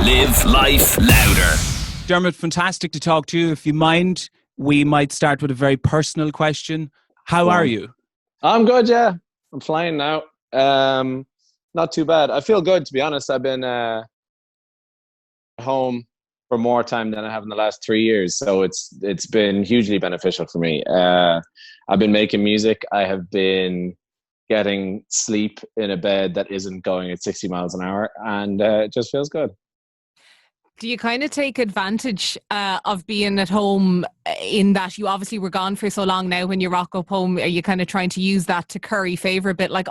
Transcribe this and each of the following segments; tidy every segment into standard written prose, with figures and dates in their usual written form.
Live life louder. Dermot, fantastic to talk to you. If you mind, we might start with a very personal question. How are you? I'm good, yeah. I'm flying now. Not too bad. I feel good, to be honest. I've been home for more time than I have in the last 3 years, so it's been hugely beneficial for me. I've been making music. I have been getting sleep in a bed that isn't going at 60 miles an hour, and it just feels good. Do you kind of take advantage of being at home in that you obviously were gone for so long now? When you rock up home, are you kind of trying to use that to curry favour a bit, like,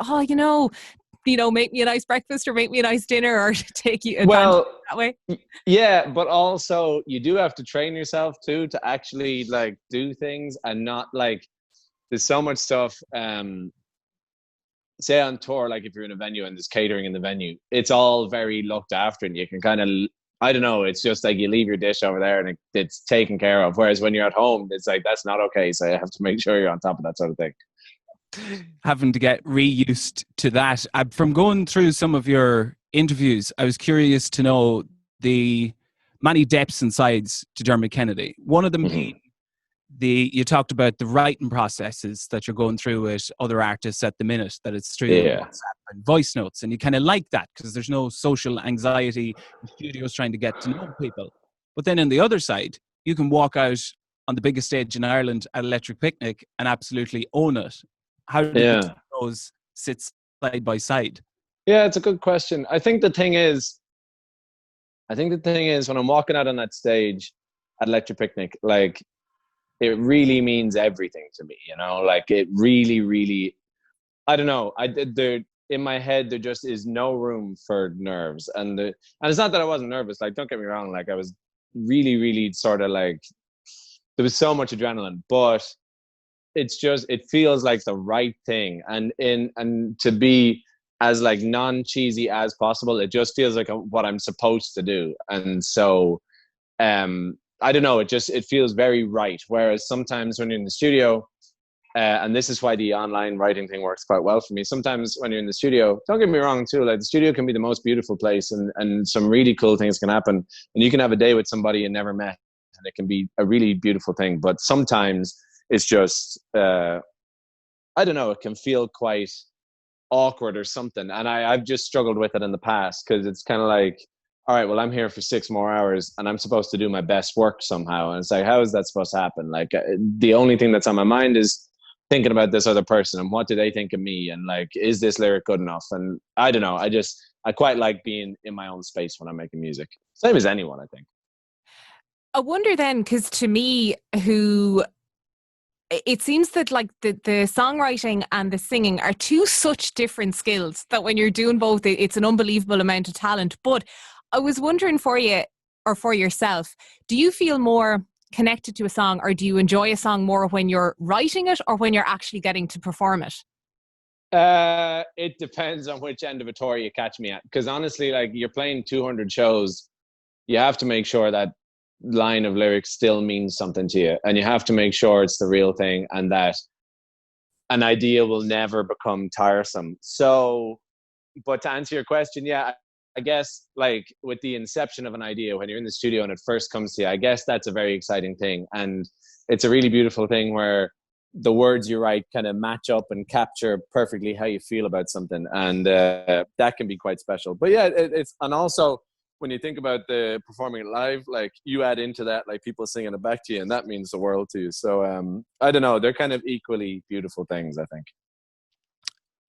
make me a nice breakfast or make me a nice dinner, or take you advantage that way? Yeah, but also you do have to train yourself too to actually like do things, and not like there's so much stuff. Say on tour, like if you're in a venue and there's catering in the venue, it's all very looked after, and you can kind of, I don't know, it's just like you leave your dish over there and it's taken care of. Whereas when you're at home, it's like, that's not okay. So you have to make sure you're on top of that sort of thing. Having to get reused to that. From going through some of your interviews, I was curious to know the many depths and sides to Dermot Kennedy. One of them being you talked about the writing processes that you're going through with other artists at the minute, that it's through WhatsApp and voice notes, and you kind of like that because there's no social anxiety in studios trying to get to know people. But then on the other side, you can walk out on the biggest stage in Ireland at Electric Picnic and absolutely own it. How do those sit side by side? Yeah, it's a good question. I think the thing is when I'm walking out on that stage at Electric Picnic, like, it really means everything to me, you know, like it really, really, I don't know. In my head, there just is no room for nerves. And it's not that I wasn't nervous. Like, don't get me wrong. Like, I was really, really sort of like, there was so much adrenaline, but it feels like the right thing. And to be as like non-cheesy as possible, it just feels like what I'm supposed to do. And so, I don't know, it feels very right. Whereas sometimes when you're in the studio, and this is why the online writing thing works quite well for me. Sometimes when you're in the studio, don't get me wrong too, like the studio can be the most beautiful place, and some really cool things can happen. And you can have a day with somebody you never met, and it can be a really beautiful thing. But sometimes it's just, I don't know, it can feel quite awkward or something. And I've just struggled with it in the past, because it's kind of like, all right, well, I'm here for 6 more hours and I'm supposed to do my best work somehow. And it's like, how is that supposed to happen? Like, the only thing that's on my mind is thinking about this other person and what do they think of me? And like, is this lyric good enough? And I don't know. I quite like being in my own space when I'm making music. Same as anyone, I think. I wonder then, because to me, it seems that like the songwriting and the singing are two such different skills that when you're doing both, it's an unbelievable amount of talent. But I was wondering for you, or for yourself, do you feel more connected to a song, or do you enjoy a song more when you're writing it or when you're actually getting to perform it? It depends on which end of a tour you catch me at. Because honestly, like, you're playing 200 shows, you have to make sure that line of lyrics still means something to you, and you have to make sure it's the real thing, and that an idea will never become tiresome. So, but to answer your question, yeah, I guess like with the inception of an idea, when you're in the studio and it first comes to you, I guess that's a very exciting thing. And it's a really beautiful thing where the words you write kind of match up and capture perfectly how you feel about something. And that can be quite special. But yeah, and also when you think about the performing it live, like, you add into that, like, people singing it back to you, and that means the world to you. So I don't know, they're kind of equally beautiful things, I think.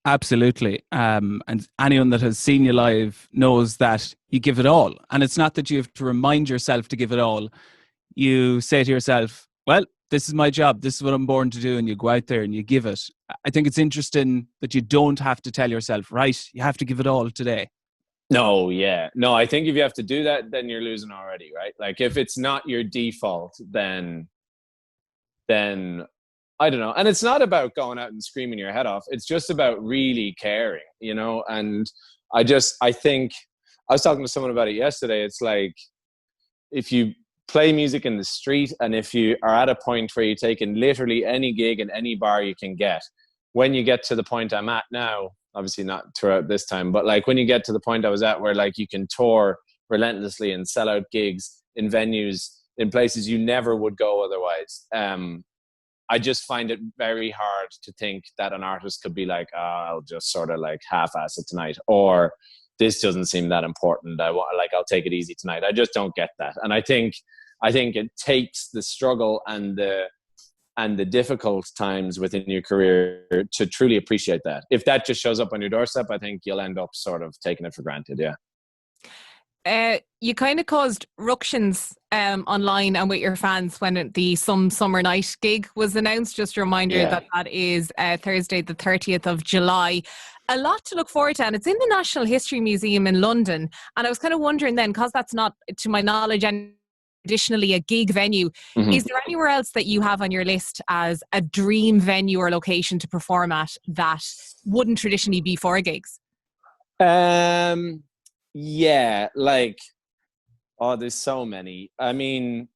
Absolutely. And anyone that has seen you live knows that you give it all. And it's not that you have to remind yourself to give it all. You say to yourself, well, this is my job. This is what I'm born to do. And you go out there and you give it. I think it's interesting that you don't have to tell yourself, right, you have to give it all today. No, yeah. No, I think if you have to do that, then you're losing already, right? Like, if it's not your default, then I don't know. And it's not about going out and screaming your head off. It's just about really caring, you know? And I think, I was talking to someone about it yesterday. It's like, if you play music in the street, and if you are at a point where you're taking literally any gig in any bar you can get, when you get to the point I'm at now, obviously not throughout this time, but like when you get to the point I was at where like you can tour relentlessly and sell out gigs in venues in places you never would go otherwise. I just find it very hard to think that an artist could be like, I'll just sort of like half-ass it tonight, or this doesn't seem that important. I'll take it easy tonight. I just don't get that. And I think it takes the struggle and the difficult times within your career to truly appreciate that. If that just shows up on your doorstep, I think you'll end up sort of taking it for granted. Yeah. You kind of caused ructions online and with your fans when the Some Summer Night gig was announced. Just a reminder that is Thursday the 30th of July. A lot to look forward to, and it's in the National History Museum in London. And I was kind of wondering then, because that's not, to my knowledge, and additionally a gig venue, is there anywhere else that you have on your list as a dream venue or location to perform at that wouldn't traditionally be for gigs? Yeah, like, there's so many. I mean,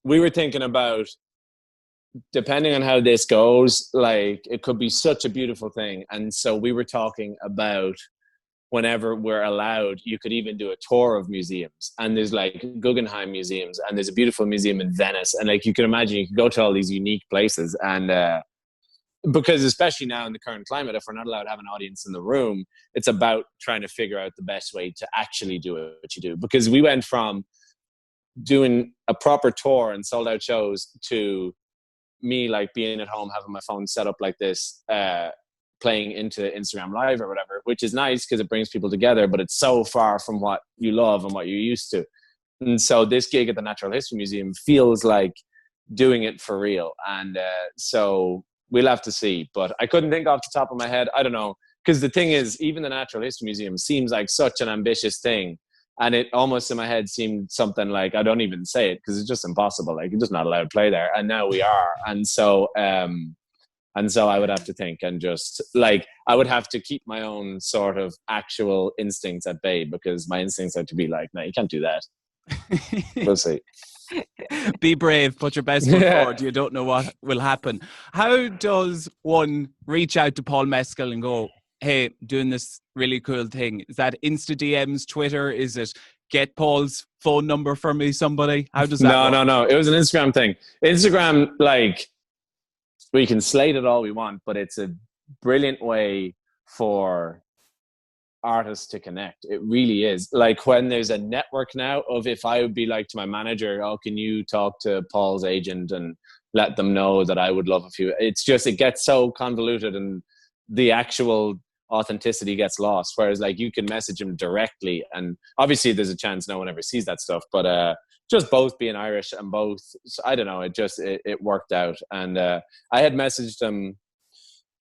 we were thinking about, depending on how this goes, like, it could be such a beautiful thing. And so we were talking about, whenever we're allowed, you could even do a tour of museums. And there's like Guggenheim museums, and there's a beautiful museum in Venice. And like, you can imagine, you could go to all these unique places. And because especially now in the current climate, if we're not allowed to have an audience in the room, it's about trying to figure out the best way to actually do what you do. Because we went from doing a proper tour and sold out shows to me like being at home, having my phone set up like this, playing into Instagram Live or whatever, which is nice because it brings people together, but it's so far from what you love and what you're used to. And so this gig at the Natural History Museum feels like doing it for real. And so we'll have to see, but I couldn't think off the top of my head. I don't know. Because the thing is, even the Natural History Museum seems like such an ambitious thing. And it almost in my head seemed something like, I don't even say it because it's just impossible. Like, you're just not allowed to play there. And now we are. And so I would have to think, and just like, I would have to keep my own sort of actual instincts at bay, because my instincts are to be like, no, you can't do that. We'll see. Be brave, put your best foot forward. You don't know what will happen. How does one reach out to Paul Mescal and go, hey, doing this really cool thing? Is that Insta DMs, Twitter? Is it get Paul's phone number for me, somebody? How does that work? No. It was an Instagram thing. Instagram, like, we can slate it all we want, but it's a brilliant way for artists to connect. It really is. Like, when there's a network now of, if I would be like to my manager, can you talk to Paul's agent and let them know that I would love a few. It's just, it gets so convoluted and the actual authenticity gets lost. Whereas like, you can message him directly, and obviously there's a chance no one ever sees that stuff, but just both being Irish and both, I don't know, it worked out. And I had messaged him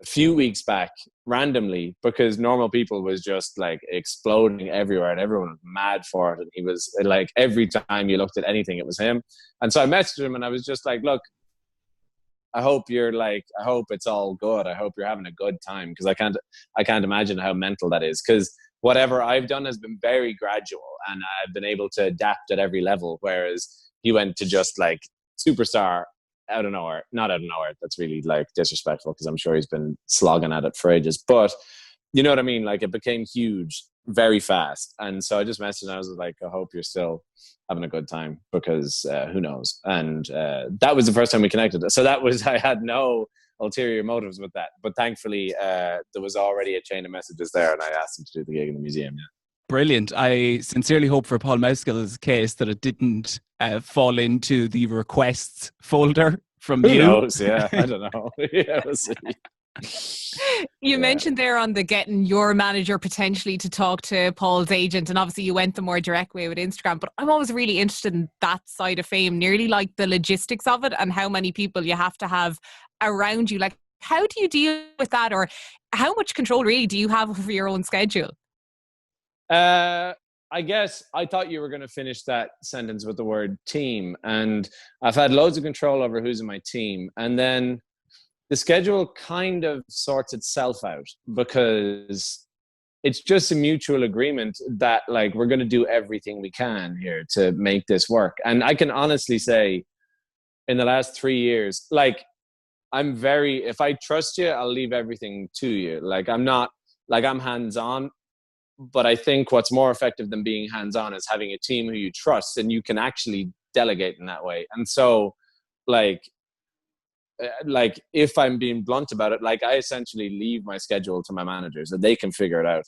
a few weeks back randomly, because Normal People was just like exploding everywhere and everyone was mad for it. And he was like, every time you looked at anything, it was him. And so I messaged him and I was just like, look, I hope it's all good. I hope you're having a good time, because I can't imagine how mental that is, because whatever I've done has been very gradual and I've been able to adapt at every level. Whereas he went to just like superstar out of nowhere. Not out of nowhere. That's really like disrespectful, because I'm sure he's been slogging at it for ages. But you know what I mean? Like, it became huge very fast. And so I just messaged and I was like, I hope you're still having a good time, because who knows? And that was the first time we connected. So I had no ulterior motives with that. But thankfully, there was already a chain of messages there, and I asked him to do the gig in the museum. Yeah. Brilliant. I sincerely hope for Paul Mescal's case that it didn't fall into the requests folder from you. Who knows? Yeah, I don't know. Yeah, we'll see. You mentioned there on the getting your manager potentially to talk to Paul's agent, and obviously you went the more direct way with Instagram, but I'm always really interested in that side of fame, nearly like the logistics of it and how many people you have to have around you. Like, how do you deal with that, or how much control really do you have over your own schedule? I guess I thought you were going to finish that sentence with the word team, and I've had loads of control over who's in my team, and then the schedule kind of sorts itself out, because it's just a mutual agreement that like, we're going to do everything we can here to make this work. And I can honestly say, in the last 3 years, like, if I trust you, I'll leave everything to you. Like, I'm not, like, I'm hands-on, But I think what's more effective than being hands-on is having a team who you trust and you can actually delegate in that way. And so like if I'm being blunt about it, like I essentially leave my schedule to my managers and they can figure it out.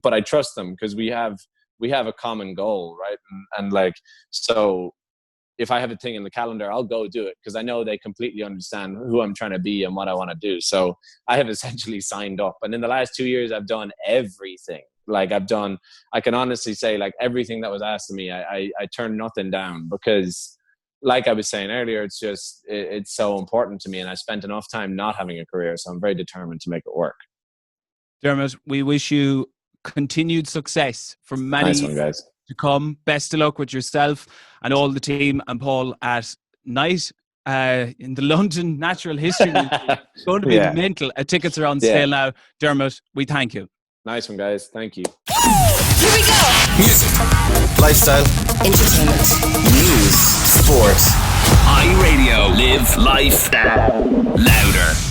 But I trust them because we have a common goal, right? And like, so if I have a thing in the calendar, I'll go do it because I know they completely understand who I'm trying to be and what I want to do. So I have essentially signed up. And in the last 2 years, I've done everything. Like I can honestly say like everything that was asked of me, I turned nothing down because like I was saying earlier, it's so important to me. And I spent enough time not having a career. So I'm very determined to make it work. Dermot, we wish you continued success for many nice one, guys. To come. Best of luck with yourself and all the team and Paul at night in the London Natural History Museum. It's going to be mental. Tickets are on sale now. Dermot, we thank you. Nice one, guys. Thank you. Here we go. Music, lifestyle, entertainment, news, sport. iRadio. Live life louder.